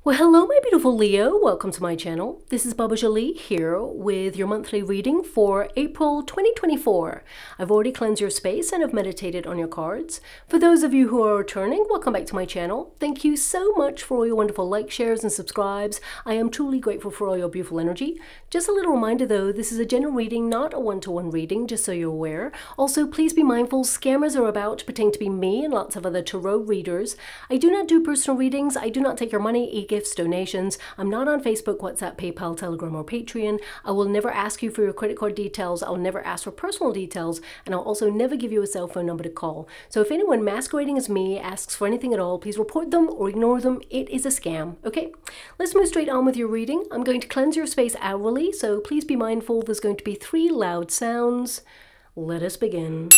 Well, hello, my beautiful Leo. Welcome to my channel. This is Baba Jolie here with your monthly reading for April 2024. I've already cleansed your space and have meditated on your cards. For those of you who are returning, welcome back to my channel. Thank you so much for all your wonderful likes, shares, and subscribes. I am truly grateful for all your beautiful energy. Just a little reminder though, this is a general reading, not a one-to-one reading, just so you're aware. Also, please be mindful, scammers are about to pretend to be me and lots of other tarot readers. I do not do personal readings. I do not take your money, gifts, donations. I'm not on Facebook, WhatsApp, PayPal, Telegram, or Patreon. I will never ask you for your credit card details. I'll never ask for personal details, and I'll also never give you a cell phone number to call. So if anyone masquerading as me asks for anything at all, please report them or ignore them. It is a scam, okay? Let's move straight on with your reading. I'm going to cleanse your space hourly, so please be mindful there's going to be 3 loud sounds. Let us begin.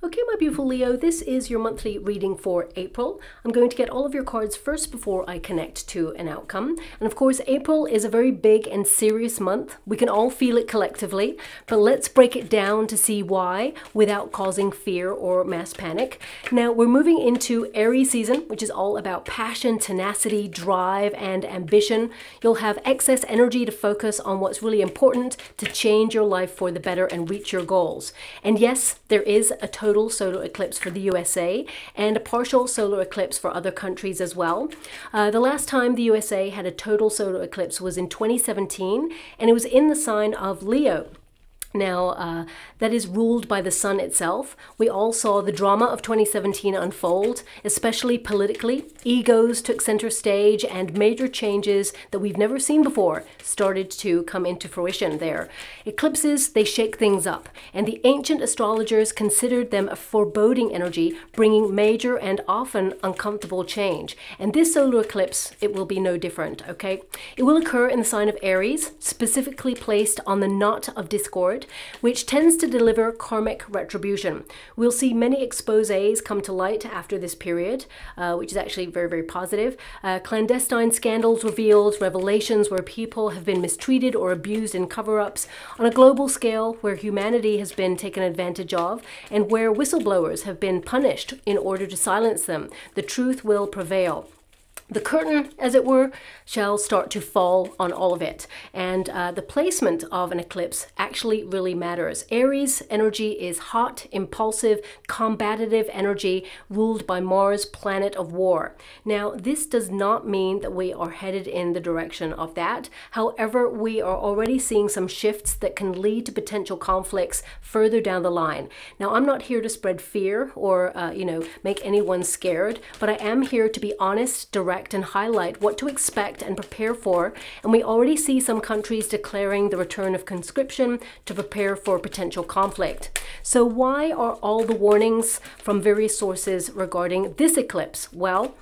Okay, my beautiful Leo, this is your monthly reading for April. I'm going to get all of your cards first before I connect to an outcome. And of course, April is a very big and serious month. We can all feel it collectively, but let's break it down to see why without causing fear or mass panic. Now, we're moving into Aries season, which is all about passion, tenacity, drive, and ambition. You'll have excess energy to focus on what's really important to change your life for the better and reach your goals. And yes, there is a total solar eclipse for the USA and a partial solar eclipse for other countries as well. The last time the USA had a total solar eclipse was in 2017, and it was in the sign of Leo. Now, that is ruled by the sun itself. We all saw the drama of 2017 unfold, especially politically. Egos took center stage and major changes that we've never seen before started to come into fruition there. Eclipses, they shake things up, and the ancient astrologers considered them a foreboding energy, bringing major and often uncomfortable change. And this solar eclipse, it will be no different, okay? It will occur in the sign of Aries, specifically placed on the knot of discord, which tends to deliver karmic retribution. We'll see many exposés come to light after this period, which is actually very, very positive. Clandestine scandals revealed, revelations where people have been mistreated or abused in cover-ups, on a global scale where humanity has been taken advantage of, and where whistleblowers have been punished in order to silence them. The truth will prevail. The curtain, as it were, shall start to fall on all of it. And the placement of an eclipse actually really matters. Aries energy is hot, impulsive, combative energy ruled by Mars, planet of war. Now, this does not mean that we are headed in the direction of that. However, we are already seeing some shifts that can lead to potential conflicts further down the line. Now, I'm not here to spread fear or, make anyone scared, but I am here to be honest, direct, and highlight what to expect and prepare for. And we already see some countries declaring the return of conscription to prepare for potential conflict. So why are all the warnings from various sources regarding this eclipse? Well,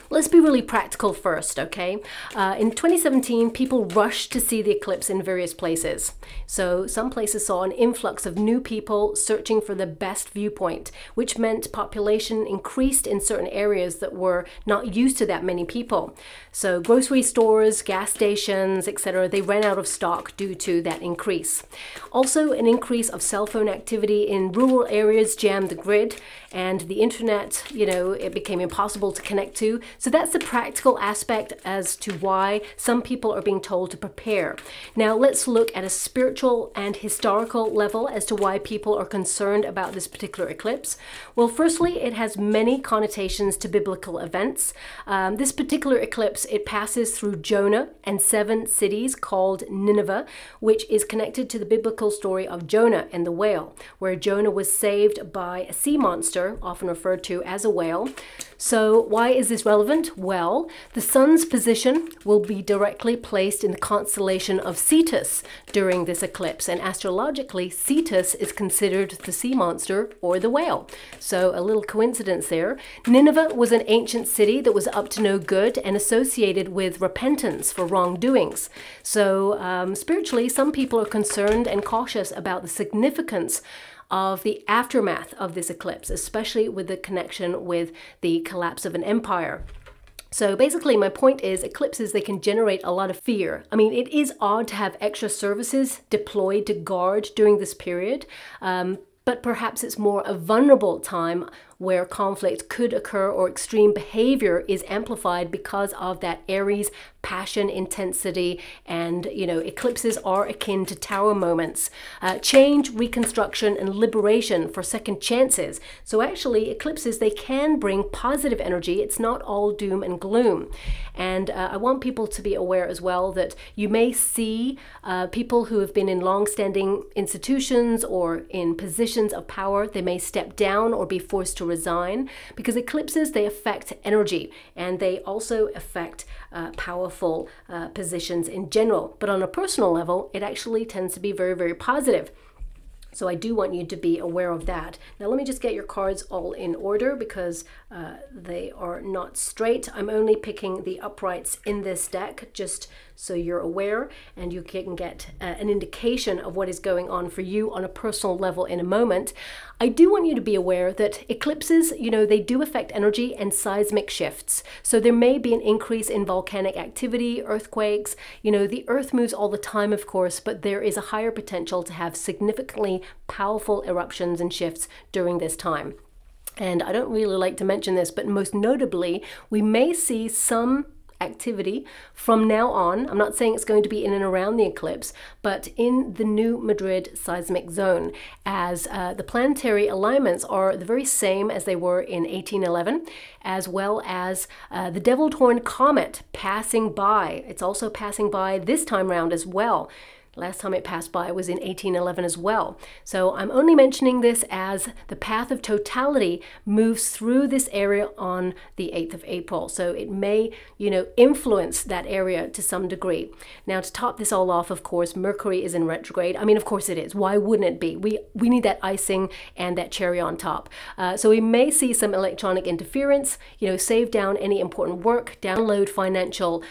let's be really practical first, okay? In 2017, people rushed to see the eclipse in various places. So some places saw an influx of new people searching for the best viewpoint, which meant population increased in certain areas that were not used to that many people. So grocery stores, gas stations, etc., they ran out of stock due to that increase. Also, an increase of cell phone activity in rural areas jammed the grid, and the internet, it became impossible to connect to. So that's the practical aspect as to why some people are being told to prepare. Now let's look at a spiritual and historical level as to why people are concerned about this particular eclipse. Well, firstly, it has many connotations to biblical events. This particular eclipse, it passes through Jonah and 7 cities called Nineveh, which is connected to the biblical story of Jonah and the whale, where Jonah was saved by a sea monster, often referred to as a whale. So why is this relevant? Well, the sun's position will be directly placed in the constellation of Cetus during this eclipse, and astrologically, Cetus is considered the sea monster or the whale. So a little coincidence there. Nineveh was an ancient city that was up to no good and associated with repentance for wrongdoings. So spiritually, some people are concerned and cautious about the significance of the aftermath of this eclipse, especially with the connection with the collapse of an empire. So basically my point is eclipses, they can generate a lot of fear. I mean, it is odd to have extra services deployed to guard during this period, but perhaps it's more a vulnerable time where conflict could occur or extreme behavior is amplified because of that Aries passion, intensity, and, you know, eclipses are akin to tower moments. Change, reconstruction, and liberation for second chances. So actually, eclipses, they can bring positive energy. It's not all doom and gloom. And I want people to be aware as well that you may see people who have been in long-standing institutions or in positions of power, they may step down or be forced to resign, because eclipses, they affect energy, and they also affect powerful positions in general. But on a personal level, it actually tends to be very, very positive. So I do want you to be aware of that. Now let me just get your cards all in order because they are not straight. I'm only picking the uprights in this deck just so you're aware, and you can get an indication of what is going on for you on a personal level in a moment. I do want you to be aware that eclipses, you know, they do affect energy and seismic shifts. So there may be an increase in volcanic activity, earthquakes. You know, the earth moves all the time, of course, but there is a higher potential to have significantly powerful eruptions and shifts during this time. And I don't really like to mention this, but most notably, we may see some activity from now on. I'm not saying it's going to be in and around the eclipse, but in the new Madrid seismic zone, as the planetary alignments are the very same as they were in 1811, as well as the Devil's Horn comet passing by. It's also passing by this time round as well. Last time it passed by was in 1811 as well. So I'm only mentioning this as the path of totality moves through this area on the 8th of April. So it may, you know, influence that area to some degree. Now to top this all off, of course, Mercury is in retrograde. I mean, of course it is. Why wouldn't it be? We need that icing and that cherry on top. So we may see some electronic interference, you know, save down any important work, download financial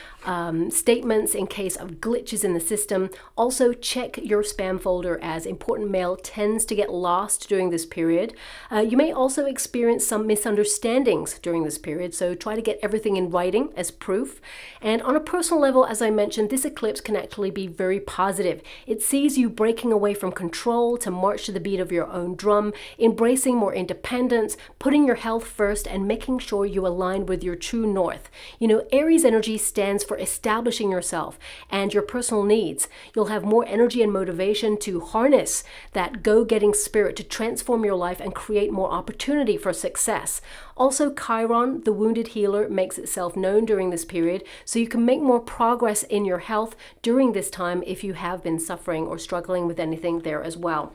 statements in case of glitches in the system. Also check your spam folder, as important mail tends to get lost during this period. You may also experience some misunderstandings during this period, so try to get everything in writing as proof. And on a personal level, as I mentioned, this eclipse can actually be very positive. It sees you breaking away from control to march to the beat of your own drum, embracing more independence, putting your health first, and making sure you align with your true north. You know, Aries energy stands for establishing yourself and your personal needs. You'll have more energy and motivation to harness that go-getting spirit to transform your life and create more opportunity for success. Also, Chiron, the wounded healer, makes itself known during this period, so you can make more progress in your health during this time if you have been suffering or struggling with anything there as well.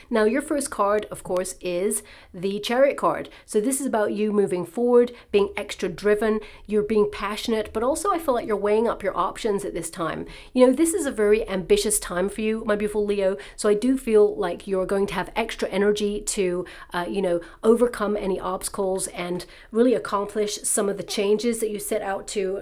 Now, your first card, of course, is the Chariot card. So this is about you moving forward, being extra driven, you're being passionate, but also I feel like you're weighing up your options at this time. You know, this is a very ambitious time for you, my beautiful Leo. So I do feel like you're going to have extra energy to, you know, overcome any obstacles and really accomplish some of the changes that you set out to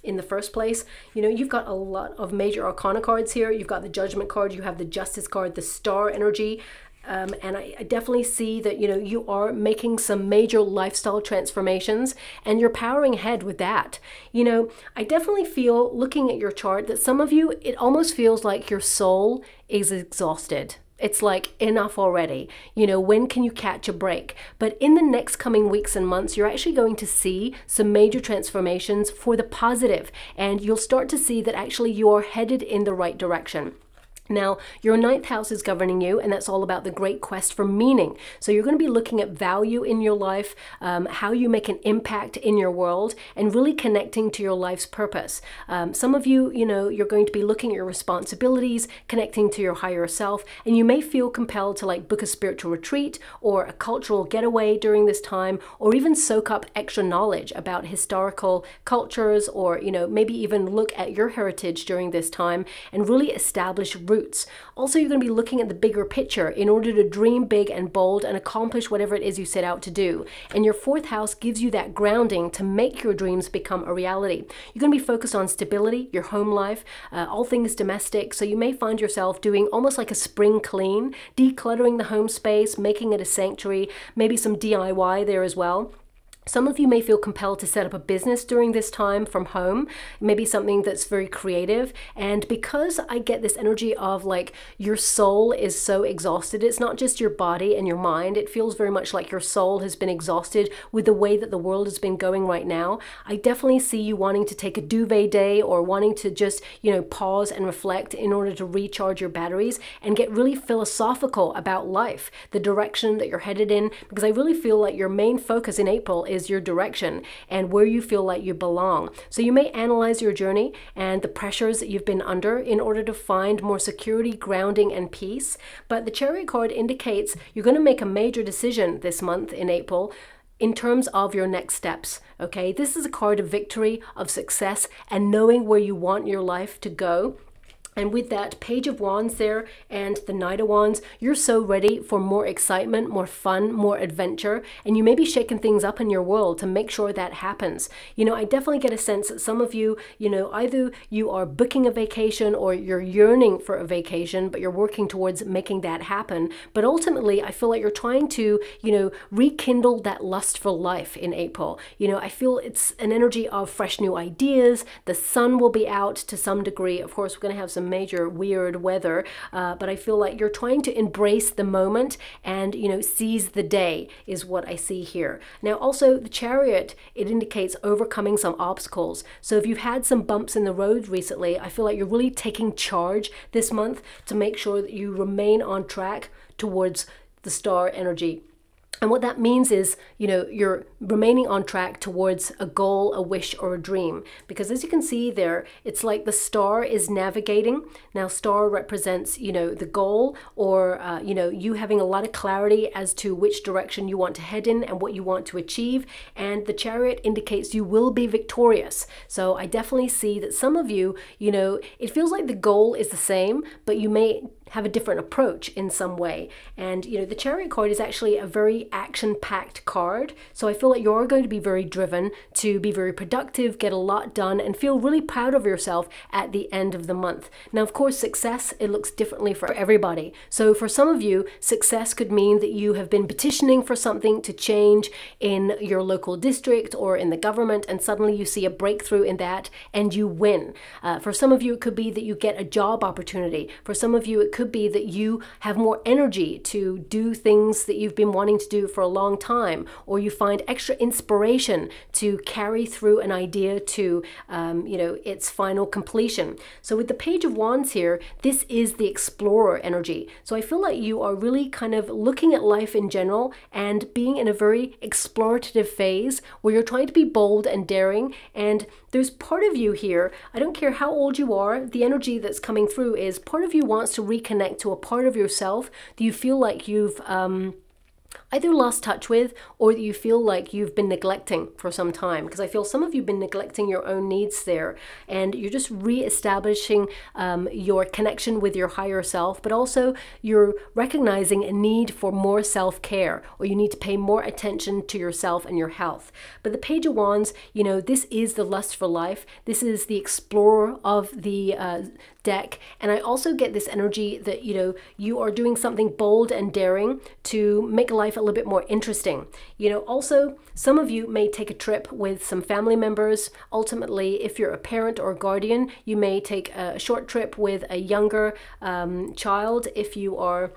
in the first place. You know, you've got a lot of major arcana cards here. You've got the Judgment card, you have the Justice card, the Star energy. And I definitely see that, you know, you are making some major lifestyle transformations and you're powering ahead with that. You know, I definitely feel, looking at your chart, that some of you, it almost feels like your soul is exhausted. It's like, enough already. You know, when can you catch a break? But in the next coming weeks and months, you're actually going to see some major transformations for the positive, and you'll start to see that actually you are headed in the right direction. Now, your 9th house is governing you, and that's all about the great quest for meaning. So you're going to be looking at value in your life, how you make an impact in your world, and really connecting to your life's purpose. Some of you, you know, you're going to be looking at your responsibilities, connecting to your higher self, and you may feel compelled to like book a spiritual retreat or a cultural getaway during this time, or even soak up extra knowledge about historical cultures, or, you know, maybe even look at your heritage during this time and really establish roots. Also, you're going to be looking at the bigger picture in order to dream big and bold and accomplish whatever it is you set out to do. And your 4th house gives you that grounding to make your dreams become a reality. You're going to be focused on stability, your home life, all things domestic. So you may find yourself doing almost like a spring clean, decluttering the home space, making it a sanctuary, maybe some DIY there as well. Some of you may feel compelled to set up a business during this time from home, maybe something that's very creative. And because I get this energy of like your soul is so exhausted, it's not just your body and your mind, it feels very much like your soul has been exhausted with the way that the world has been going right now. I definitely see you wanting to take a duvet day or wanting to just, you know, pause and reflect in order to recharge your batteries and get really philosophical about life, the direction that you're headed in, because I really feel like your main focus in April is your direction and where you feel like you belong. So you may analyze your journey and the pressures that you've been under in order to find more security, grounding, and peace. But the Chariot card indicates you're going to make a major decision this month in April in terms of your next steps. Okay, this is a card of victory, of success, and knowing where you want your life to go. And with that Page of Wands there and the Knight of Wands, you're so ready for more excitement, more fun, more adventure, and you may be shaking things up in your world to make sure that happens. You know, I definitely get a sense that some of you, you know, either you are booking a vacation or you're yearning for a vacation, but you're working towards making that happen. But ultimately, I feel like you're trying to, you know, rekindle that lust for life in April. You know, I feel it's an energy of fresh new ideas. The sun will be out to some degree. Of course, we're going to have some major weird weather, but I feel like you're trying to embrace the moment and, you know, seize the day is what I see here. Now also the Chariot, it indicates overcoming some obstacles. So if you've had some bumps in the road recently, I feel like you're really taking charge this month to make sure that you remain on track towards the star energy. And what that means is, you know, you're remaining on track towards a goal, a wish, or a dream. Because as you can see there, it's like the star is navigating. Now, star represents, you know, the goal or, you know, you having a lot of clarity as to which direction you want to head in and what you want to achieve. And the Chariot indicates you will be victorious. So I definitely see that some of you, you know, it feels like the goal is the same, but you may have a different approach in some way. And, you know, the Chariot card is actually a very action-packed card. So I feel like you're going to be very driven to be very productive, get a lot done, and feel really proud of yourself at the end of the month. Now, of course, success, it looks differently for everybody. So for some of you, success could mean that you have been petitioning for something to change in your local district or in the government, and suddenly you see a breakthrough in that and you win. For some of you, it could be that you get a job opportunity. For some of you, it could be that you have more energy to do things that you've been wanting to do for a long time, or you find extra inspiration to carry through an idea to, you know, its final completion. So with the Page of Wands here, this is the explorer energy. So I feel like you are really kind of looking at life in general and being in a very explorative phase where you're trying to be bold and daring. And there's part of you here, I don't care how old you are, the energy that's coming through is part of you wants to reconnect to a part of yourself that you feel like you've either lost touch with or that you feel like you've been neglecting for some time. Because I feel some of you have been neglecting your own needs there, and you're just re-establishing your connection with your higher self, but also you're recognizing a need for more self-care, or you need to pay more attention to yourself and your health. But the Page of Wands, you know, this is the lust for life. This is the explorer of the deck. And I also get this energy that, you know, you are doing something bold and daring to make life a little bit more interesting. You know, also some of you may take a trip with some family members. Ultimately, if you're a parent or a guardian, you may take a short trip with a younger child if you are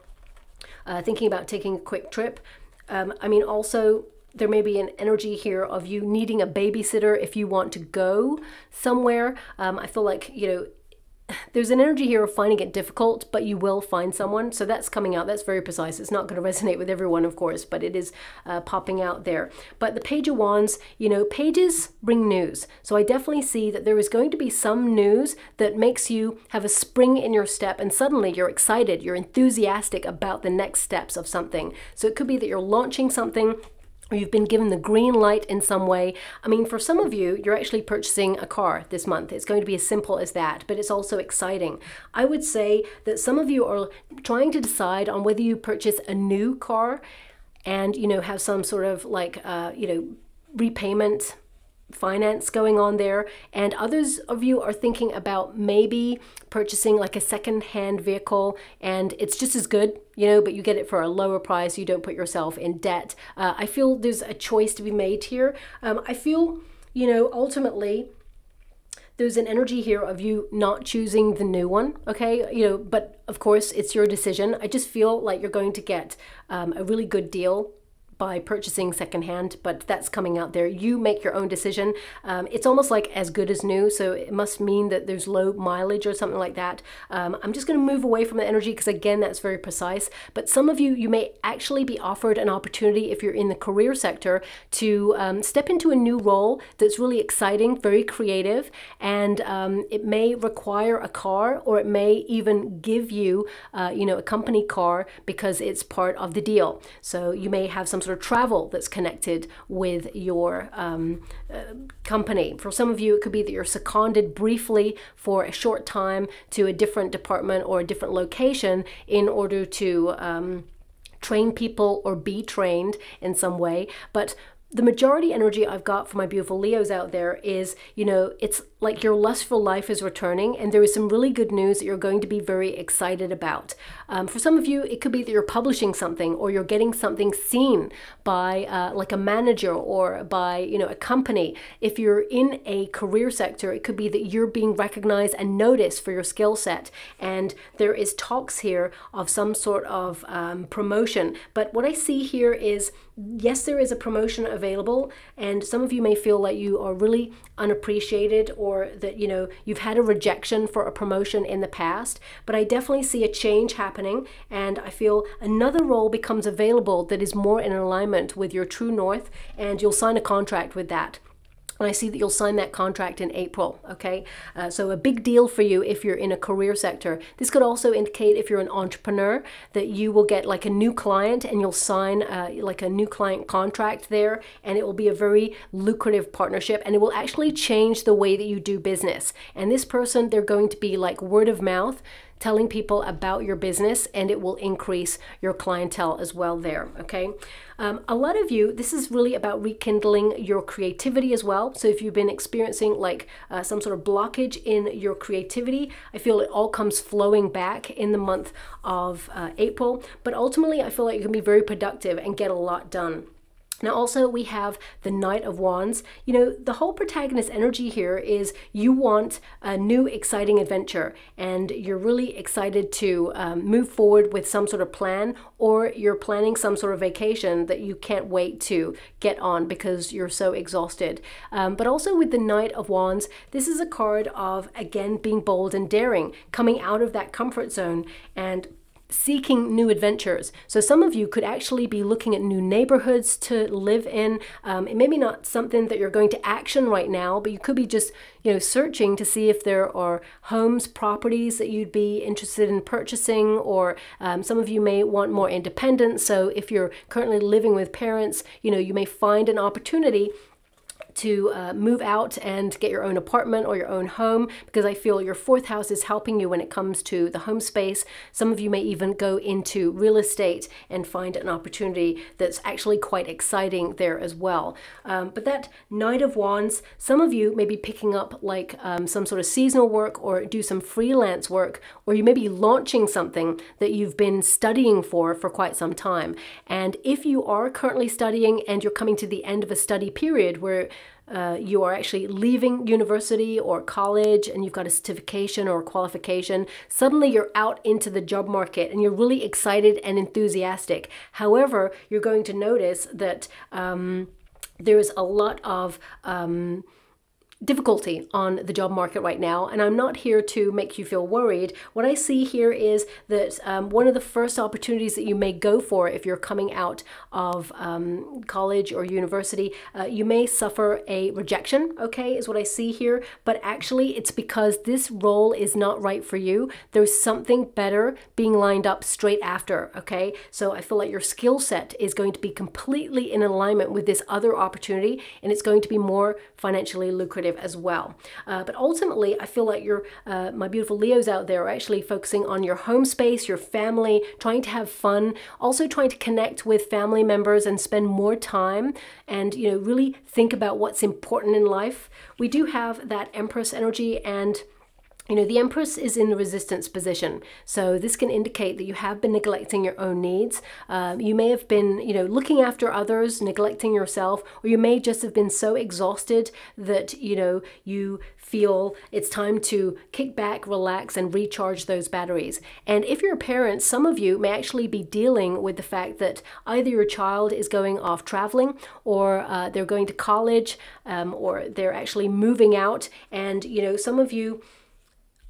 thinking about taking a quick trip. I mean, also there may be an energy here of you needing a babysitter if you want to go somewhere. I feel like, you know, there's an energy here of finding it difficult, but you will find someone. So that's coming out. That's very precise. It's not going to resonate with everyone, of course, but it is popping out there. But the Page of Wands, you know, pages bring news. So I definitely see that there is going to be some news that makes you have a spring in your step, and suddenly you're excited, you're enthusiastic about the next steps of something. So it could be that you're launching something, or you've been given the green light in some way. I mean, for some of you, you're actually purchasing a car this month. It's going to be as simple as that, but it's also exciting. I would say that some of you are trying to decide on whether you purchase a new car and, you know, have some sort of like, you know, repayment finance going on there, and others of you are thinking about maybe purchasing like a second-hand vehicle, and it's just as good, you know, but you get it for a lower price. You don't put yourself in debt. I feel there's a choice to be made here. I feel, you know, ultimately there's an energy here of you not choosing the new one, okay? You know, but of course it's your decision. I just feel like you're going to get a really good deal by purchasing secondhand, but that's coming out there. You make your own decision. It's almost like as good as new, so it must mean that there's low mileage or something like that. I'm just going to move away from the energy because again, that's very precise. But some of you, you may actually be offered an opportunity if you're in the career sector to step into a new role that's really exciting, very creative, and it may require a car, or it may even give you, you know, a company car because it's part of the deal. So you may have some sort of travel that's connected with your company. For some of you, it could be that you're seconded briefly for a short time to a different department or a different location in order to train people or be trained in some way. But the majority energy I've got for my beautiful Leos out there is, you know, it's like your lustful life is returning, and there is some really good news that you're going to be very excited about. For some of you, it could be that you're publishing something, or you're getting something seen by like a manager or by, you know, a company. If you're in a career sector, it could be that you're being recognized and noticed for your skill set, and there is talks here of some sort of promotion. But what I see here is, yes, there is a promotion available, and some of you may feel like you are really unappreciated, or that, you know, you've had a rejection for a promotion in the past. But I definitely see a change happening, and I feel another role becomes available that is more in alignment with your true north, and you'll sign a contract with that. And I see that you'll sign that contract in April, okay? So a big deal for you if you're in a career sector. This could also indicate, if you're an entrepreneur, that you will get like a new client, and you'll sign like a new client contract there, and it will be a very lucrative partnership, and it will actually change the way that you do business. And this person, they're going to be like word of mouth, telling people about your business, and it will increase your clientele as well there, okay? A lot of you, this is really about rekindling your creativity as well. So if you've been experiencing like some sort of blockage in your creativity, I feel it all comes flowing back in the month of April. But ultimately, I feel like you can be very productive and get a lot done. Now also we have the Knight of Wands. You know, the whole protagonist energy here is you want a new exciting adventure, and you're really excited to move forward with some sort of plan, or you're planning some sort of vacation that you can't wait to get on because you're so exhausted. But also with the Knight of Wands, this is a card of, again, being bold and daring, coming out of that comfort zone and seeking new adventures. So some of you could actually be looking at new neighborhoods to live in. It may be not something that you're going to action right now, but you could be just, you know, searching to see if there are homes, properties that you'd be interested in purchasing, or some of you may want more independence. So if you're currently living with parents, you know, you may find an opportunity to move out and get your own apartment or your own home, because I feel your fourth house is helping you when it comes to the home space. Some of you may even go into real estate and find an opportunity that's actually quite exciting there as well. But that Knight of Wands, some of you may be picking up like some sort of seasonal work, or do some freelance work, or you may be launching something that you've been studying for quite some time. And if you are currently studying and you're coming to the end of a study period where you are actually leaving university or college and you've got a certification or a qualification, suddenly you're out into the job market and you're really excited and enthusiastic. However, you're going to notice that there's a lot of difficulty on the job market right now, and I'm not here to make you feel worried. What I see here is that one of the first opportunities that you may go for if you're coming out of college or university, you may suffer a rejection, okay, is what I see here, but actually it's because this role is not right for you. There's something better being lined up straight after, okay? So I feel like your skill set is going to be completely in alignment with this other opportunity, and it's going to be more financially lucrative as well. But ultimately, I feel like my beautiful Leos out there are actually focusing on your home space, your family, trying to have fun, also trying to connect with family members and spend more time and, you know, really think about what's important in life. We do have that Empress energy, and you know, the Empress is in the resistance position. So this can indicate that you have been neglecting your own needs. You may have been, you know, looking after others, neglecting yourself, or you may just have been so exhausted that, you know, you feel it's time to kick back, relax, and recharge those batteries. And if you're a parent, some of you may actually be dealing with the fact that either your child is going off traveling, or they're going to college, or they're actually moving out. And, you know, some of you,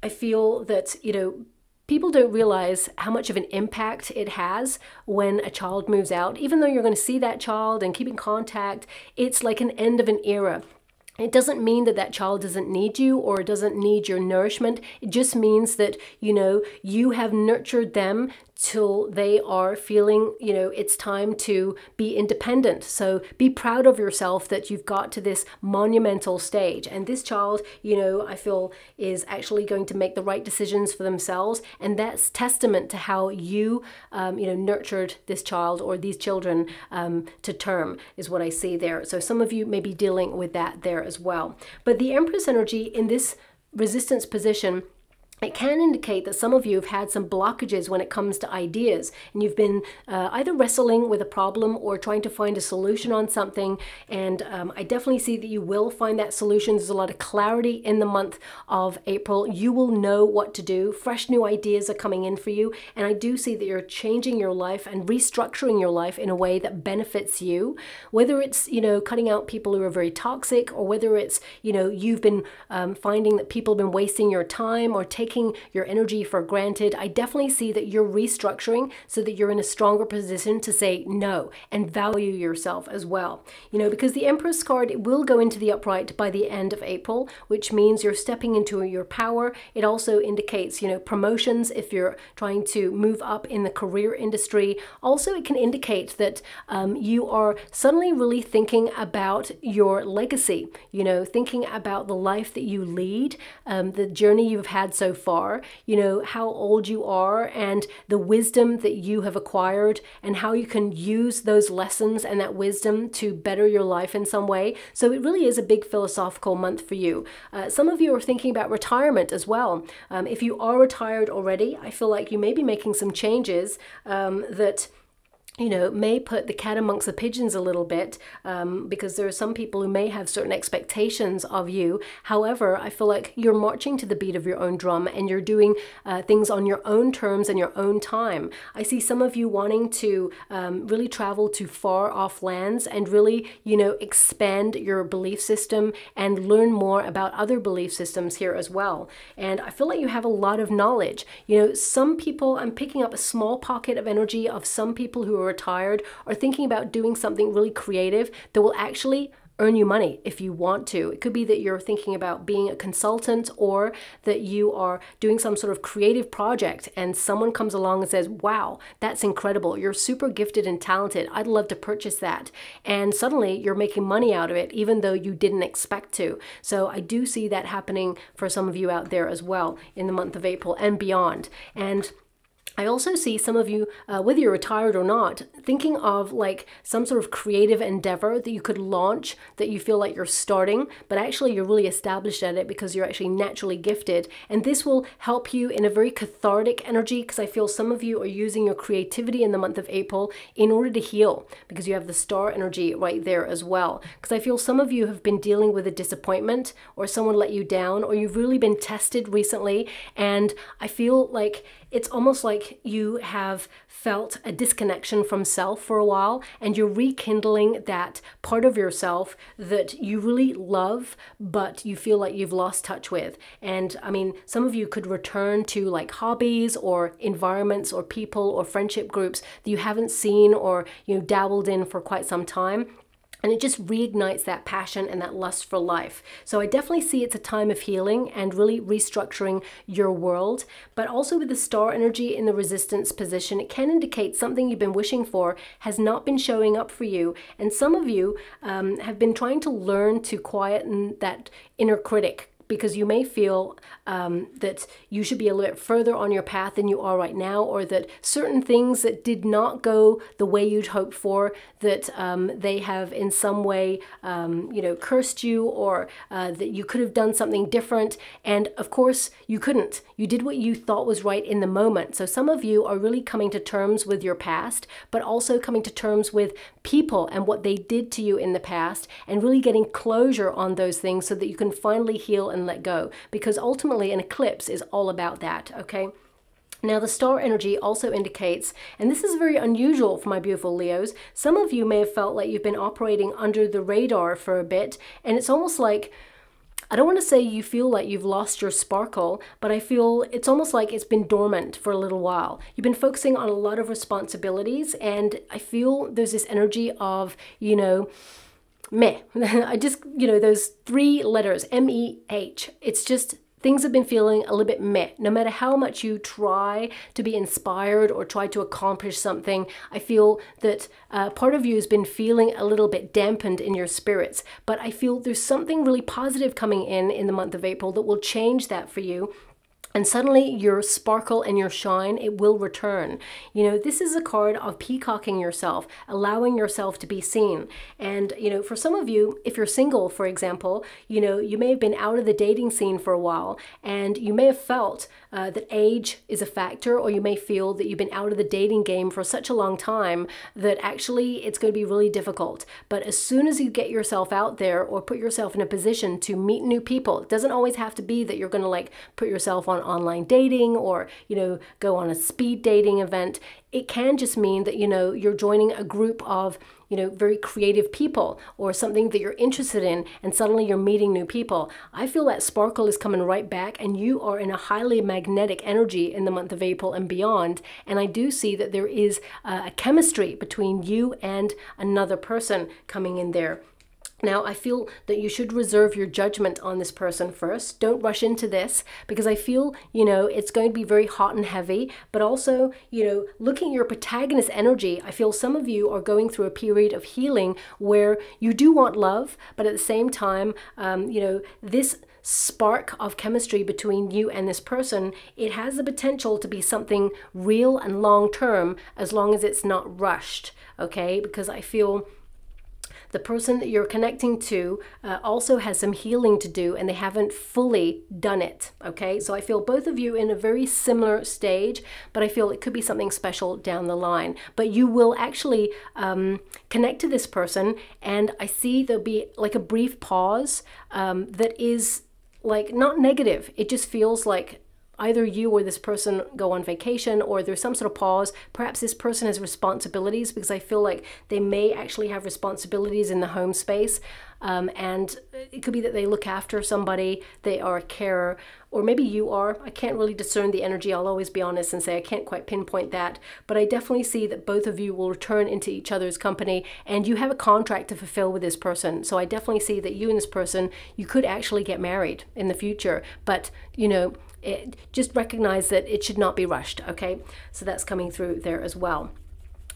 I feel that, you know, people don't realize how much of an impact it has when a child moves out. Even though you're going to see that child and keep in contact, it's like an end of an era. It doesn't mean that that child doesn't need you or doesn't need your nourishment. It just means that, you know, you have nurtured them till they are feeling, you know, it's time to be independent. So be proud of yourself that you've got to this monumental stage. And this child, you know, I feel is actually going to make the right decisions for themselves. And that's testament to how you, you know, nurtured this child or these children to term, is what I see there. So some of you may be dealing with that there as well. But the Empress energy in this resistance position, it can indicate that some of you have had some blockages when it comes to ideas, and you've been either wrestling with a problem or trying to find a solution on something. And I definitely see that you will find that solution. There's a lot of clarity in the month of April. You will know what to do. Fresh new ideas are coming in for you. And I do see that you're changing your life and restructuring your life in a way that benefits you. Whether it's, you know, cutting out people who are very toxic, or whether it's, you know, you've been finding that people have been wasting your time or taking your energy for granted. I definitely see that you're restructuring so that you're in a stronger position to say no and value yourself as well. You know, because the Empress card, it will go into the upright by the end of April, which means you're stepping into your power. It also indicates, you know, promotions if you're trying to move up in the career industry. Also, it can indicate that you are suddenly really thinking about your legacy, you know, thinking about the life that you lead, the journey you've had so far, you know, how old you are and the wisdom that you have acquired and how you can use those lessons and that wisdom to better your life in some way. So it really is a big philosophical month for you. Some of you are thinking about retirement as well. If you are retired already, I feel like you may be making some changes that, you know, may put the cat amongst the pigeons a little bit, because there are some people who may have certain expectations of you. However, I feel like you're marching to the beat of your own drum and you're doing things on your own terms and your own time. I see some of you wanting to really travel to far off lands and really, you know, expand your belief system and learn more about other belief systems here as well. And I feel like you have a lot of knowledge. You know, some people, I'm picking up a small pocket of energy of some people who are retired are thinking about doing something really creative that will actually earn you money if you want to. It could be that you're thinking about being a consultant, or that you are doing some sort of creative project and someone comes along and says, wow, that's incredible. You're super gifted and talented. I'd love to purchase that. And suddenly you're making money out of it, even though you didn't expect to. So I do see that happening for some of you out there as well in the month of April and beyond. And I also see some of you, whether you're retired or not, thinking of like some sort of creative endeavor that you could launch, that you feel like you're starting, but actually you're really established at it because you're actually naturally gifted. And this will help you in a very cathartic energy, because I feel some of you are using your creativity in the month of April in order to heal, because you have the star energy right there as well. Because I feel some of you have been dealing with a disappointment, or someone let you down, or you've really been tested recently. And I feel like it's almost like you have felt a disconnection from self for a while, and you're rekindling that part of yourself that you really love, but you feel like you've lost touch with. And I mean, some of you could return to like hobbies or environments or people or friendship groups that you haven't seen or, you know, dabbled in for quite some time. And it just reignites that passion and that lust for life. So I definitely see it's a time of healing and really restructuring your world. But also with the star energy in the resistance position, it can indicate something you've been wishing for has not been showing up for you. And some of you have been trying to learn to quieten that inner critic, because you may feel that you should be a little bit further on your path than you are right now, or that certain things that did not go the way you'd hoped for, that they have in some way, you know, cursed you, or that you could have done something different. And of course, you couldn't. You did what you thought was right in the moment. So some of you are really coming to terms with your past, but also coming to terms with people and what they did to you in the past, and really getting closure on those things so that you can finally heal and let go, because ultimately an eclipse is all about that, okay? Now the star energy also indicates, and this is very unusual for my beautiful Leos, some of you may have felt like you've been operating under the radar for a bit, and it's almost like, I don't want to say you feel like you've lost your sparkle, but I feel it's almost like it's been dormant for a little while. You've been focusing on a lot of responsibilities, and I feel there's this energy of, you know, meh. I just, you know, those three letters, M-E-H, it's just, things have been feeling a little bit meh. No matter how much you try to be inspired or try to accomplish something, I feel that part of you has been feeling a little bit dampened in your spirits. But I feel there's something really positive coming in the month of April that will change that for you. And suddenly your sparkle and your shine, it will return. You know, this is a card of peacocking yourself, allowing yourself to be seen. And, you know, for some of you, if you're single, for example, you know, you may have been out of the dating scene for a while, and you may have felt that age is a factor, or you may feel that you've been out of the dating game for such a long time that actually it's going to be really difficult. But as soon as you get yourself out there or put yourself in a position to meet new people, it doesn't always have to be that you're going to like put yourself on online dating or, you know, go on a speed dating event. It can just mean that, you know, you're joining a group of, you know, very creative people or something that you're interested in, and suddenly you're meeting new people. I feel that sparkle is coming right back, and you are in a highly magnetic energy in the month of April and beyond. And I do see that there is a chemistry between you and another person coming in there. Now, I feel that you should reserve your judgment on this person first. Don't rush into this, because I feel, you know, it's going to be very hot and heavy, but also, you know, looking at your protagonist energy, I feel some of you are going through a period of healing where you do want love, but at the same time, you know, this spark of chemistry between you and this person, it has the potential to be something real and long-term, as long as it's not rushed, okay? Because I feel the person that you're connecting to also has some healing to do, and they haven't fully done it, okay? So I feel both of you in a very similar stage, but I feel it could be something special down the line. But you will actually connect to this person, and I see there'll be like a brief pause that is like not negative. It just feels like either you or this person go on vacation, or there's some sort of pause. Perhaps this person has responsibilities, because I feel like they may actually have responsibilities in the home space. And it could be that they look after somebody, they are a carer, or maybe you are. I can't really discern the energy. I'll always be honest and say I can't quite pinpoint that, but I definitely see that both of you will return into each other's company, and you have a contract to fulfill with this person. So I definitely see that you and this person, you could actually get married in the future, but you know, just recognize that it should not be rushed, okay? So that's coming through there as well.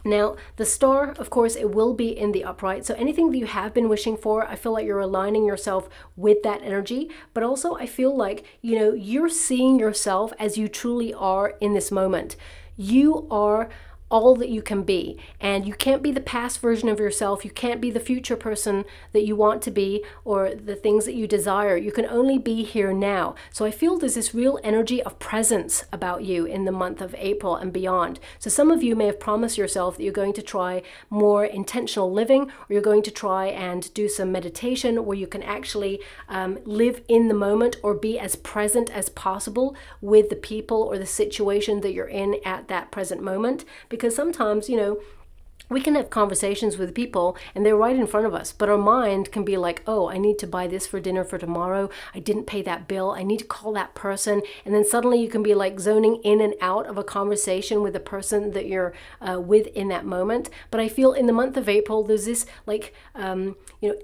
Now, the star, of course, it will be in the upright. So anything that you have been wishing for, I feel like you're aligning yourself with that energy. But also, I feel like, you know, you're seeing yourself as you truly are in this moment. You are all that you can be. And you can't be the past version of yourself. You can't be the future person that you want to be or the things that you desire. You can only be here now. So I feel there's this real energy of presence about you in the month of April and beyond. So some of you may have promised yourself that you're going to try more intentional living, or you're going to try and do some meditation where you can actually live in the moment or be as present as possible with the people or the situation that you're in at that present moment. Because sometimes, you know, we can have conversations with people and they're right in front of us, but our mind can be like, oh, I need to buy this for dinner for tomorrow. I didn't pay that bill. I need to call that person. And then suddenly you can be like zoning in and out of a conversation with the person that you're with in that moment. But I feel in the month of April, there's this like,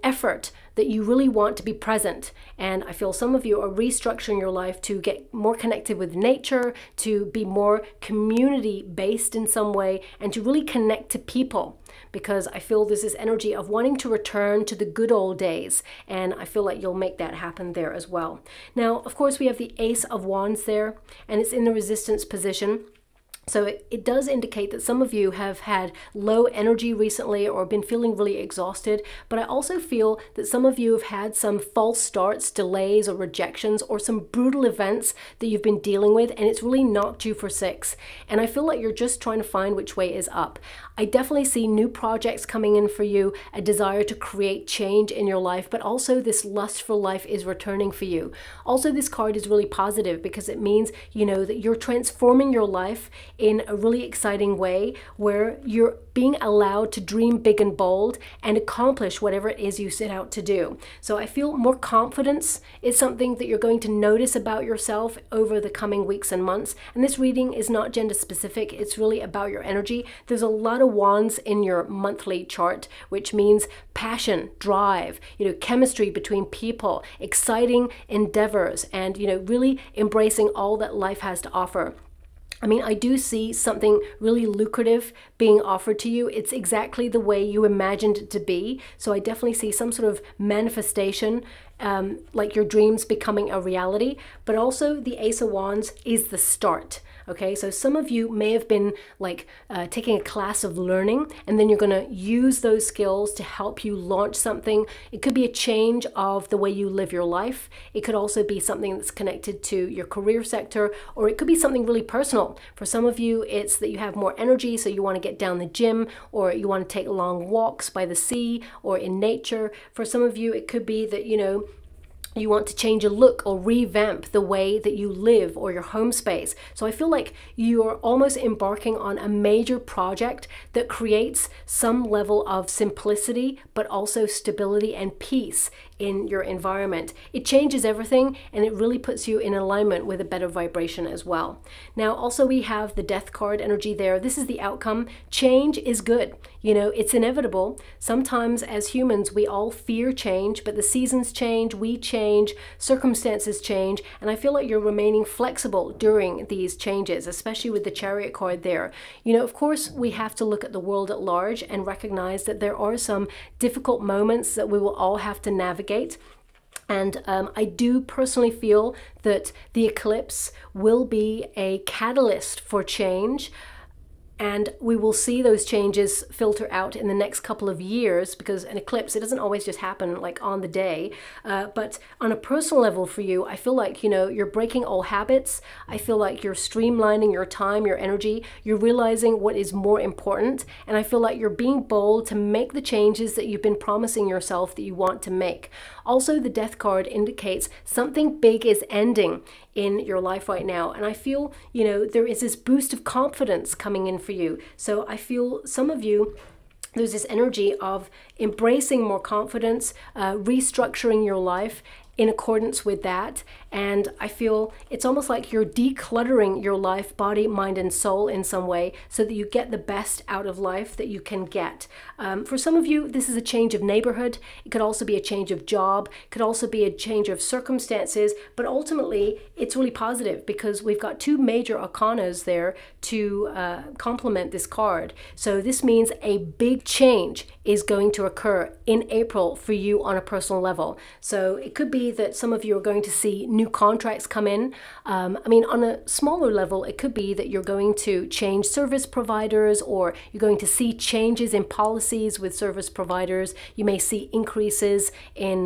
effort that you really want to be present. And I feel some of you are restructuring your life to get more connected with nature, to be more community based in some way, and to really connect to people. Because I feel there's this energy of wanting to return to the good old days. And I feel like you'll make that happen there as well. Now, of course, we have the Ace of Wands there, and it's in the resistance position. So it does indicate that some of you have had low energy recently or been feeling really exhausted, but I also feel that some of you have had some false starts, delays or rejections, or some brutal events that you've been dealing with, and it's really knocked you for six. And I feel like you're just trying to find which way is up. I definitely see new projects coming in for you, a desire to create change in your life, but also this lust for life is returning for you. Also, this card is really positive because it means, you know, that you're transforming your life in a really exciting way where you're being allowed to dream big and bold and accomplish whatever it is you set out to do. So I feel more confidence is something that you're going to notice about yourself over the coming weeks and months. And this reading is not gender specific. It's really about your energy. There's a lot of wands in your monthly chart, which means passion, drive, chemistry between people, exciting endeavors, and, really embracing all that life has to offer. I mean, I do see something really lucrative being offered to you. It's exactly the way you imagined it to be. So I definitely see some sort of manifestation, like your dreams becoming a reality. But also the Ace of Wands is the start. Okay, so some of you may have been like taking a class of learning, and then you're going to use those skills to help you launch something. It could be a change of the way you live your life. It could also be something that's connected to your career sector, or it could be something really personal. For some of you, it's that you have more energy, so you want to get down the gym, or you want to take long walks by the sea or in nature. For some of you, it could be that, you want to change a look or revamp the way that you live or your home space. So I feel like you're almost embarking on a major project that creates some level of simplicity, but also stability and peace in your environment. It changes everything, and it really puts you in alignment with a better vibration as well. Now, also we have the Death card energy there. This is the outcome. Change is good. It's inevitable. Sometimes as humans, we all fear change, but the seasons change, we change, circumstances change, and I feel like you're remaining flexible during these changes, especially with the Chariot card there. Of course, we have to look at the world at large and recognize that there are some difficult moments that we will all have to navigate. And I do personally feel that the eclipse will be a catalyst for change. And we will see those changes filter out in the next couple of years, because an eclipse, it doesn't always just happen like on the day. But on a personal level for you, I feel like, you're breaking old habits. I feel like you're streamlining your time, your energy. You're realizing what is more important. And I feel like you're being bold to make the changes that you've been promising yourself that you want to make. Also, the Death card indicates something big is ending in your life right now. And I feel, there is this boost of confidence coming in for you. So I feel some of you, there's this energy of embracing more confidence, restructuring your life in accordance with that. And I feel it's almost like you're decluttering your life, body, mind, and soul in some way, so that you get the best out of life that you can get. For some of you, this is a change of neighborhood. It could also be a change of job. It could also be a change of circumstances. But ultimately, it's really positive because we've got two major arcanas there to complement this card. So this means a big change is going to occur in April for you on a personal level. So it could be that some of you are going to see new contracts come in. I mean, on a smaller level, it could be that you're going to change service providers, or you're going to see changes in policies with service providers. You may see increases in,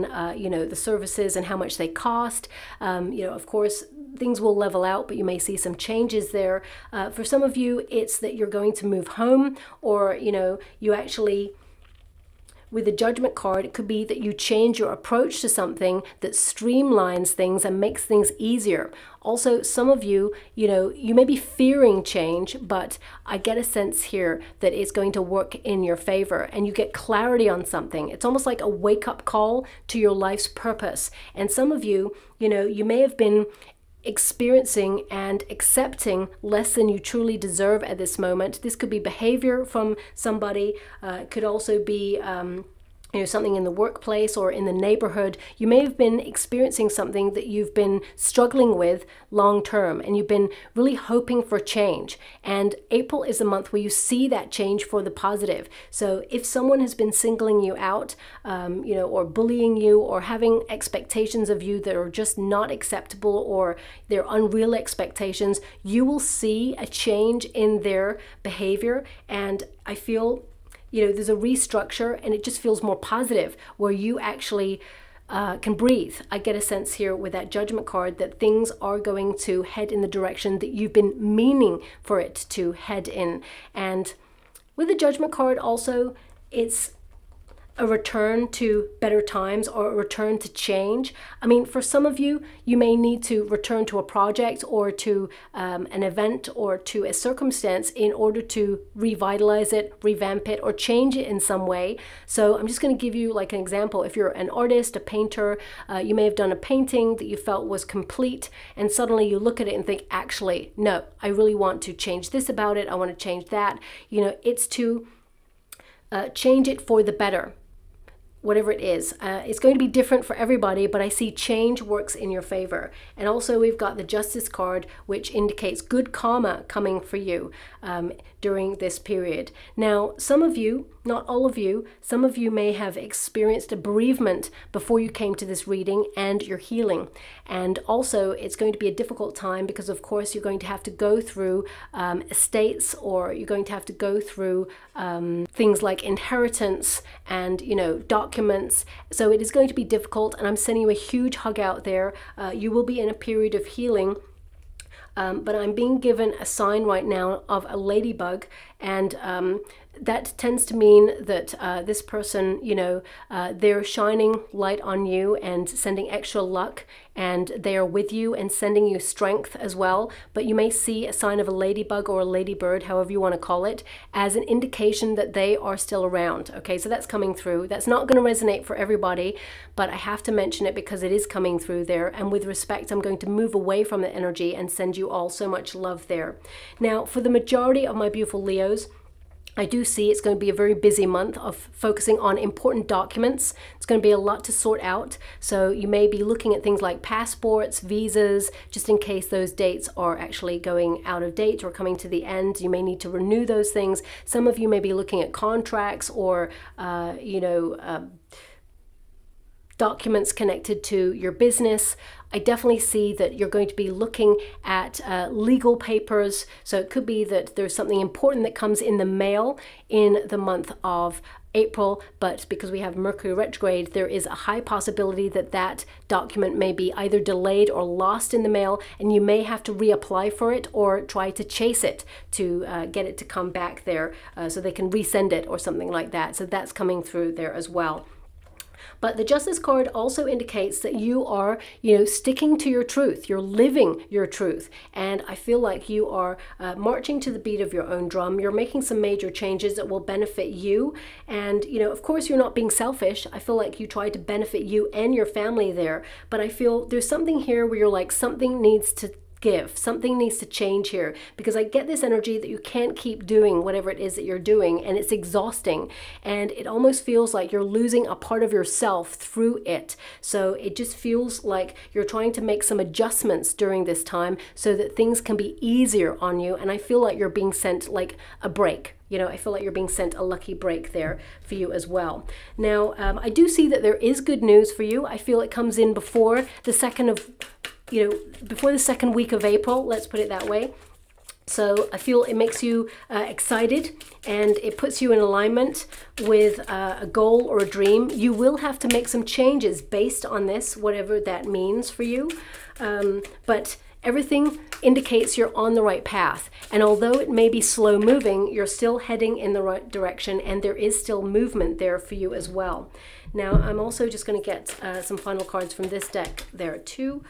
you know, the services and how much they cost. You know, of course, things will level out, but you may see some changes there. For some of you, it's that you're going to move home, or, you know, you actually, with the Judgment card, it could be that you change your approach to something that streamlines things and makes things easier. Also, some of you, you know, you may be fearing change, but I get a sense here that it's going to work in your favor, and you get clarity on something. It's almost like a wake-up call to your life's purpose. And some of you, you know, you may have been experiencing and accepting less than you truly deserve at this moment. This could be behavior from somebody. It could also be you know, something in the workplace or in the neighborhood. You may have been experiencing something that you've been struggling with long term, and you've been really hoping for change. And April is a month where you see that change for the positive. So if someone has been singling you out, you know, or bullying you, or having expectations of you that are just not acceptable, or they're unreal expectations, you will see a change in their behavior. And I feel, you know, there's a restructure, and it just feels more positive, where you actually can breathe. I get a sense here with that Judgment card that things are going to head in the direction that you've been meaning for it to head in. And with the Judgment card also, it's a return to better times, or a return to change. I mean, for some of you, you may need to return to a project, or to an event, or to a circumstance in order to revitalize it, revamp it, or change it in some way. So I'm just going to give you like an example. If you're an artist, a painter, you may have done a painting that you felt was complete, and suddenly you look at it and think, actually, no, I really want to change this about it. I want to change that. You know, it's to change it for the better. Whatever it is, it's going to be different for everybody, but I see change works in your favor. And also we've got the Justice card, which indicates good karma coming for you during this period. Now, some of you, not all of you, some of you may have experienced a bereavement before you came to this reading, and you're healing. And also it's going to be a difficult time, because of course you're going to have to go through estates, or you're going to have to go through things like inheritance and, you know, documents. So it is going to be difficult, and I'm sending you a huge hug out there. You will be in a period of healing. But I'm being given a sign right now of a ladybug, and that tends to mean that this person, you know, they're shining light on you and sending extra luck, and they are with you and sending you strength as well. But you may see a sign of a ladybug, or a ladybird, however you want to call it, as an indication that they are still around. Okay, so that's coming through. That's not going to resonate for everybody, but I have to mention it because it is coming through there. And with respect, I'm going to move away from the energy and send you all so much love there. Now, for the majority of my beautiful Leos, I do see it's going to be a very busy month of focusing on important documents. It's going to be a lot to sort out. So you may be looking at things like passports, visas, just in case those dates are actually going out of date or coming to the end. You may need to renew those things. Some of you may be looking at contracts, or, you know, documents connected to your business. I definitely see that you're going to be looking at legal papers. So it could be that there's something important that comes in the mail in the month of April, but because we have Mercury retrograde, there is a high possibility that that document may be either delayed or lost in the mail, and you may have to reapply for it, or try to chase it to get it to come back there, so they can resend it or something like that. So that's coming through there as well. But the Justice card also indicates that you are, you know, sticking to your truth. You're living your truth. And I feel like you are marching to the beat of your own drum. You're making some major changes that will benefit you. And, you know, of course, you're not being selfish. I feel like you try to benefit you and your family there. But I feel there's something here where you're like, something needs to give. Something needs to change here, because I get this energy that you can't keep doing whatever it is that you're doing, and it's exhausting, and it almost feels like you're losing a part of yourself through it. So it just feels like you're trying to make some adjustments during this time so that things can be easier on you, and I feel like you're being sent like a break. You know, I feel like you're being sent a lucky break there for you as well. Now, I do see that there is good news for you. I feel it comes in before the 2nd of you know, before the second week of April, let's put it that way. So I feel it makes you excited, and it puts you in alignment with a goal or a dream. You will have to make some changes based on this, whatever that means for you. But everything indicates you're on the right path. And although it may be slow moving, you're still heading in the right direction, and there is still movement there for you as well. Now, I'm also just going to get some final cards from this deck there too.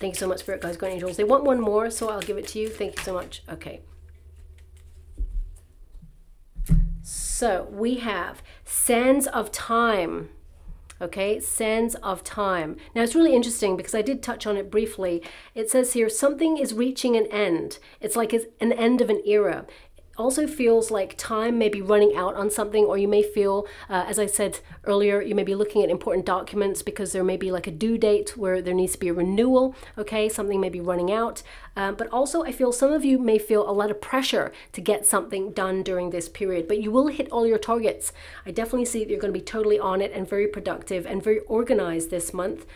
Thank you so much, Spirit Guides, Guardian Angels. They want one more, so I'll give it to you. Thank you so much. Okay. So we have Sands of Time. Okay, Sands of Time. Now it's really interesting because I did touch on it briefly. It says here, something is reaching an end. It's like it's an end of an era. Also feels like time may be running out on something, or you may feel, as I said earlier, you may be looking at important documents because there may be like a due date where there needs to be a renewal. Okay, something may be running out. But also I feel some of you may feel a lot of pressure to get something done during this period, but you will hit all your targets. I definitely see that you're going to be totally on it and very productive and very organized this month.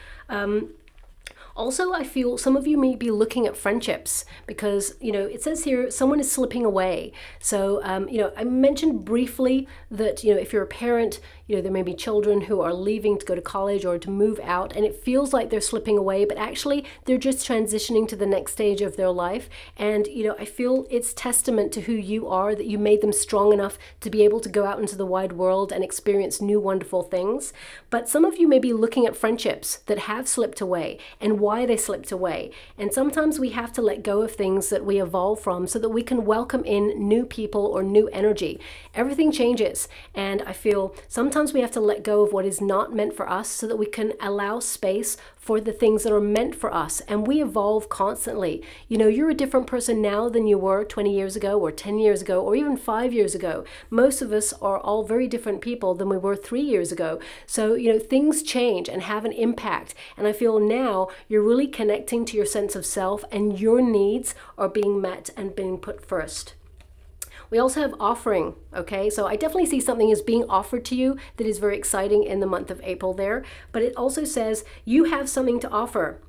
Also, I feel some of you may be looking at friendships because, you know, it says here someone is slipping away. So, you know, I mentioned briefly that, you know, if you're a parent, you know, there may be children who are leaving to go to college or to move out, and it feels like they're slipping away, but actually they're just transitioning to the next stage of their life. And, you know, I feel it's testament to who you are that you made them strong enough to be able to go out into the wide world and experience new wonderful things. But some of you may be looking at friendships that have slipped away and why they slipped away. And sometimes we have to let go of things that we evolve from so that we can welcome in new people or new energy. Everything changes, and I feel sometimes we have to let go of what is not meant for us so that we can allow space for the things that are meant for us. And we evolve constantly. You know, you're a different person now than you were 20 years ago or 10 years ago or even 5 years ago. Most of us are all very different people than we were 3 years ago. So, you know, things change and have an impact. And I feel now you're really connecting to your sense of self, and your needs are being met and being put first. We also have offering, okay? So I definitely see something is being offered to you that is very exciting in the month of April there, but it also says you have something to offer.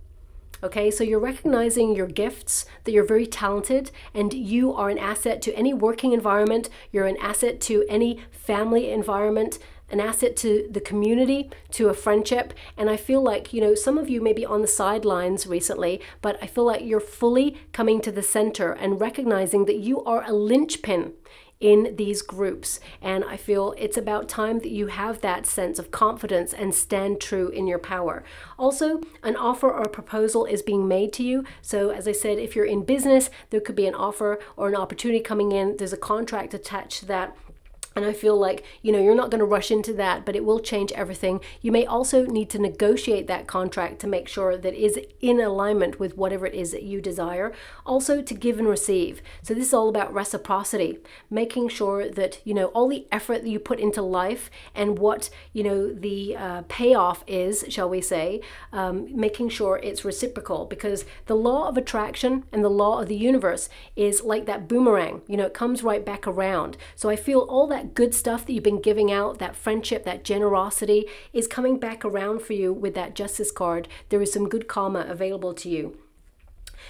Okay, so you're recognizing your gifts, that you're very talented, and you are an asset to any working environment, you're an asset to any family environment, an asset to the community, to a friendship. And I feel like, you know, some of you may be on the sidelines recently, but I feel like you're fully coming to the center and recognizing that you are a linchpin in these groups. And I feel it's about time that you have that sense of confidence and stand true in your power. Also, an offer or a proposal is being made to you. So as I said, if you're in business, there could be an offer or an opportunity coming in. There's a contract attached to that. And I feel like, you know, you're not going to rush into that, but it will change everything. You may also need to negotiate that contract to make sure that it is in alignment with whatever it is that you desire. Also to give and receive. So this is all about reciprocity, making sure that, you know, all the effort that you put into life and what, you know, the payoff is, shall we say, making sure it's reciprocal, because the law of attraction and the law of the universe is like that boomerang, you know, it comes right back around. So I feel all that good stuff that you've been giving out, that friendship, that generosity, is coming back around for you with that Justice card. There is some good karma available to you.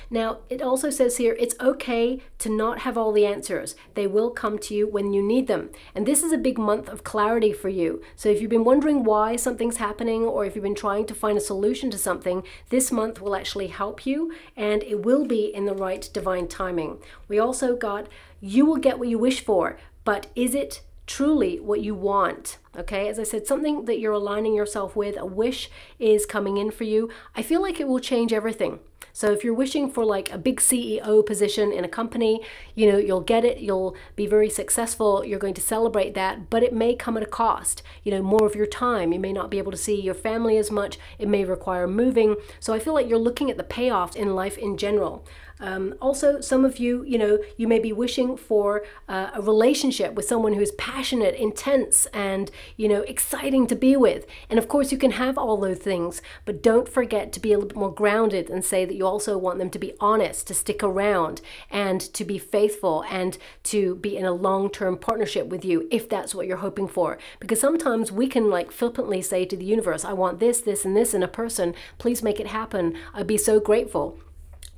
Now, it also says here, it's okay to not have all the answers. They will come to you when you need them. And this is a big month of clarity for you. So if you've been wondering why something's happening, or if you've been trying to find a solution to something, this month will actually help you, and it will be in the right divine timing. We also got, you will get what you wish for, but is it truly what you want? Okay, as I said, something that you're aligning yourself with, a wish is coming in for you. I feel like it will change everything. So if you're wishing for like a big CEO position in a company, you know, you'll get it, you'll be very successful, you're going to celebrate that, but it may come at a cost, you know, more of your time. You may not be able to see your family as much. It may require moving. So I feel like you're looking at the payoffs in life in general. Also, some of you, you know, you may be wishing for a relationship with someone who is passionate, intense, and you know, exciting to be with. And of course you can have all those things, but don't forget to be a little bit more grounded and say that you also want them to be honest, to stick around, and to be faithful, and to be in a long-term partnership with you, if that's what you're hoping for. Because sometimes we can like flippantly say to the universe, I want this, this, and this in a person. Please make it happen. I'd be so grateful.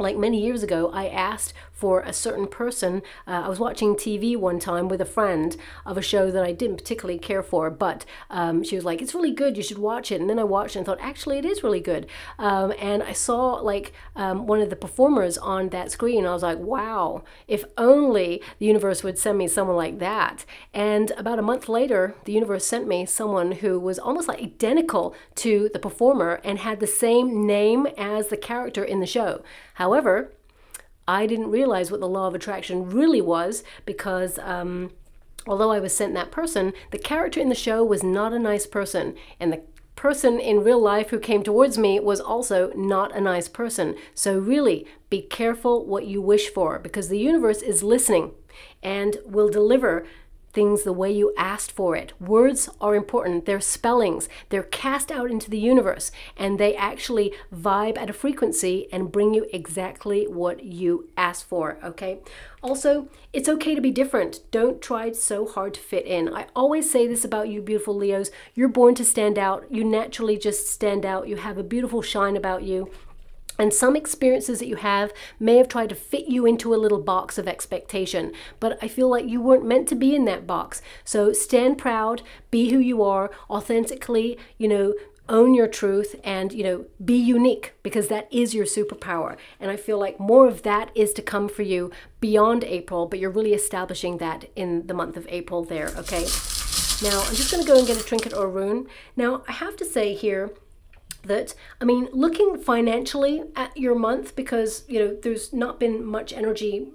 Like many years ago, I asked for a certain person. I was watching TV one time with a friend of a show that I didn't particularly care for, but she was like, it's really good, you should watch it. And then I watched it and thought, actually, it is really good. And I saw like one of the performers on that screen. I was like, wow, if only the universe would send me someone like that. And about a month later, the universe sent me someone who was almost like identical to the performer and had the same name as the character in the show. However, I didn't realize what the law of attraction really was, because although I was sent that person, the character in the show was not a nice person, and the person in real life who came towards me was also not a nice person. So really be careful what you wish for, because the universe is listening and will deliver things the way you asked for it. Words are important. They're spellings. They're cast out into the universe, and they actually vibe at a frequency and bring you exactly what you asked for, okay? Also, it's okay to be different. Don't try so hard to fit in. I always say this about you, beautiful Leos. You're born to stand out. You naturally just stand out. You have a beautiful shine about you. And some experiences that you have may have tried to fit you into a little box of expectation, but I feel like you weren't meant to be in that box. So stand proud, be who you are, authentically, you know, own your truth, and, you know, be unique, because that is your superpower. And I feel like more of that is to come for you beyond April, but you're really establishing that in the month of April there, okay? Now, I'm just going to go and get a trinket or a rune. Now, I have to say here, that, I mean, looking financially at your month, because, you know, there's not been much energy,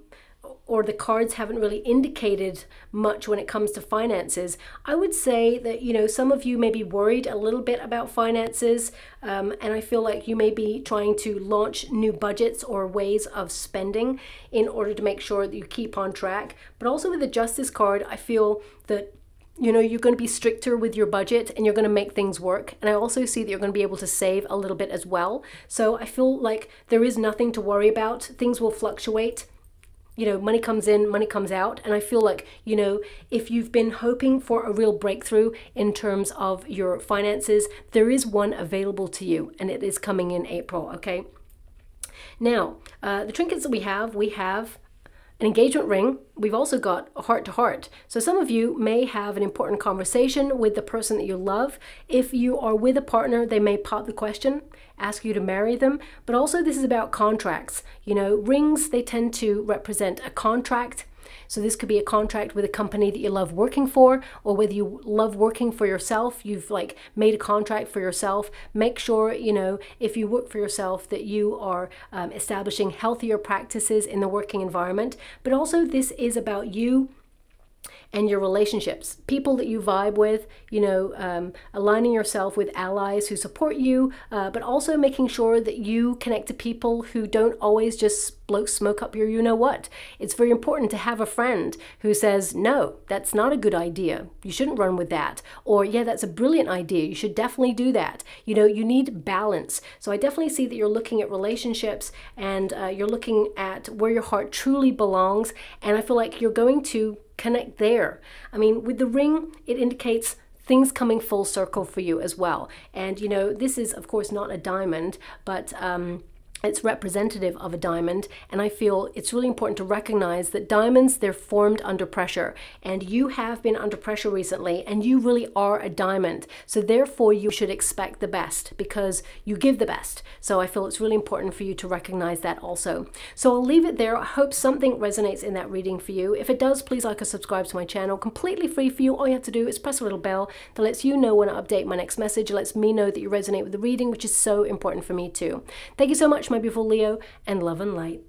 or the cards haven't really indicated much when it comes to finances, I would say that, you know, some of you may be worried a little bit about finances, and I feel like you may be trying to launch new budgets or ways of spending in order to make sure that you keep on track. But also with the Justice card, I feel that, you know, you're going to be stricter with your budget and you're going to make things work. And I also see that you're going to be able to save a little bit as well. So I feel like there is nothing to worry about. Things will fluctuate. You know, money comes in, money comes out. And I feel like, you know, if you've been hoping for a real breakthrough in terms of your finances, there is one available to you, and it is coming in April, okay? Now, the trinkets that we have an engagement ring. We've also got a heart to heart. So some of you may have an important conversation with the person that you love. If you are with a partner, they may pop the question, ask you to marry them. But also this is about contracts. You know, rings, they tend to represent a contract. So this could be a contract with a company that you love working for, or whether you love working for yourself, you've like made a contract for yourself. Make sure, you know, if you work for yourself, that you are establishing healthier practices in the working environment. But also this is about you and your relationships, people that you vibe with, you know, aligning yourself with allies who support you, but also making sure that you connect to people who don't always just blow smoke up your you-know-what. It's very important to have a friend who says, no, that's not a good idea. You shouldn't run with that. Or, yeah, that's a brilliant idea. You should definitely do that. You know, you need balance. So I definitely see that you're looking at relationships, and you're looking at where your heart truly belongs. And I feel like you're going to connect there. I mean, with the ring, it indicates things coming full circle for you as well. And, you know, this is, of course, not a diamond, but it's representative of a diamond. And I feel it's really important to recognize that diamonds, they're formed under pressure, and you have been under pressure recently, and you really are a diamond. So therefore you should expect the best, because you give the best. So I feel it's really important for you to recognize that also. So I'll leave it there. I hope something resonates in that reading for you. If it does, please like or subscribe to my channel. Completely free for you. All you have to do is press a little bell that lets you know when I update my next message. It lets me know that you resonate with the reading, which is so important for me too. Thank you so much, my beautiful Leo, and love and light.